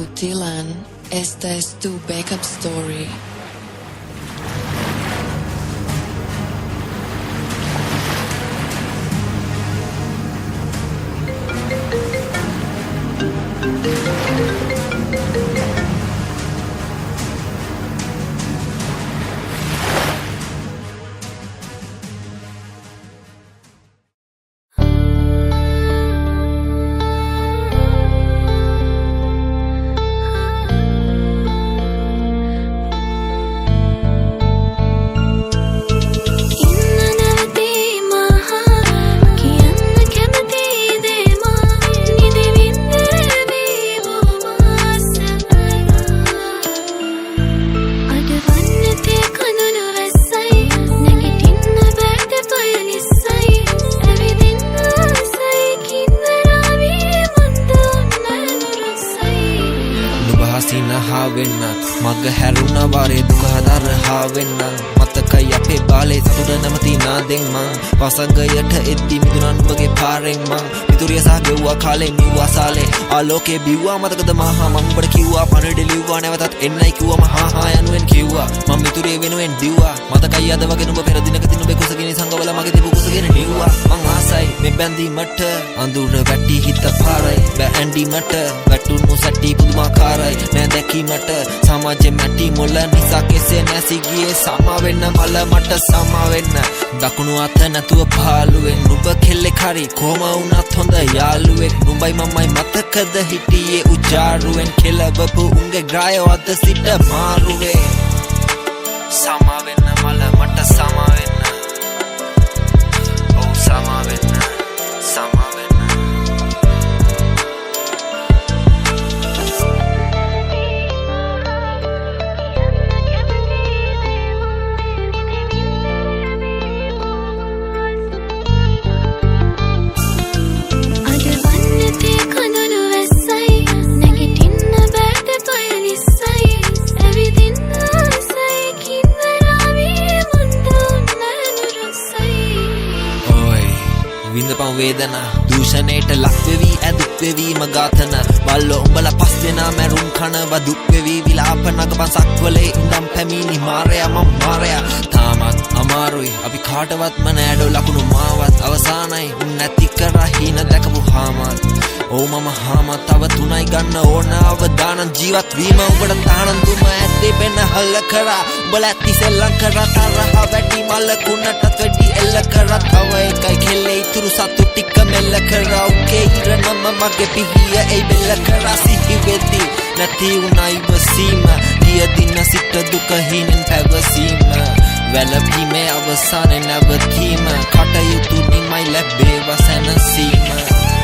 Sou Dylan, esta es tu backup story. මග හැරුණ වාරේ දුක හදරහා වෙන්න මතකයි අපේ බාලේ සතුට නැමති නාදෙන් මං පසගයට එද්දි මිදුණන් ඔබගේ පාරෙන් මං මිතුරිය සහ ගෙව්වා කාලේ නිව්වා සාලේ ආලෝකේ බිව්වා මතකද මහා මං ඔබට කිව්වා පණිඩ ලිව්වා නැවතත් එන්නයි කිව්වා මහා හා යනුවෙන් කිව්වා මං මිතුරිය වෙනුවෙන් දිව්වා මතකයි අද වගේ නුඹ පෙර දිනකදී නුඹේ කුසගිනි සංගවල මගේ තිබු කුසගෙන නිව්වා මං ආසයි මේ බැඳීමට අඳුර වැටි හිත පාරයි බෑ ඇඳීමට වැටුණු සැටි පුදුමාකාරයි නෑ දැකීමට සමාජෙ මැටි මොළ නිසා කෙසේ නැසි ගියේ සමා වෙන්න මල මට සමා වෙන්න දකුණු අත නැතුව පහළුවෙන් නුඹ කෙල්ලෙක් හරි කොහම වුණත් හොඳ යාළුවෙක් නුඹයි මමයි මතකද හිටියේ උජාරුවෙන් කෙලවපු උන්ගේ ග්‍රායෝ අද සිට මාරුවේ සමා වෙන්න මල මට සමා වෙන්න ඔව් සමා වෙන්න සමා වෙන්න විඳපන් වේදනා දූෂණයට ලක්වෙවි ඇදුක් වෙවි මගාතන බල්ලෝ උඹලා පස් දෙනා මැරුම් කනව දුක් වෙවි විලාප නගපන් සක්වලේ ඉඳන් පැමිණි මාරයා මම මාරයා තාමත් අමාරුයි අපි කාටවත්ම නෑඩෝ ලකුණු මාවත් අවසానයි නැති කරා හින දැකපු හාමත් ඕ මම හාමත් තව තුනයි ගන්න ඕන අවදානම් ජීවත් වීම උඹට තානම් දුම ඇත්තේ වෙන හල්ල කරා උඹලා ඇති සෙල්ලම් කරා තරහ වැඩි මල කුණටත් වැඩි එල්ල කරා තව එකයි කෙල්ලේ ඉතුරු සතු ටික මෙල්ල කරා උගේ ඉරනම මගේ පිහිය ඒ බෙල්ල කරා සිහි වෙද්දි නැති උනයි වසීම ගිය දින සිට දුක හිනෙන් පැවසීම වැළපීමේ අවසානයේ නැවතීම කටයුතු නිමයි ලැබේවා සැනසීම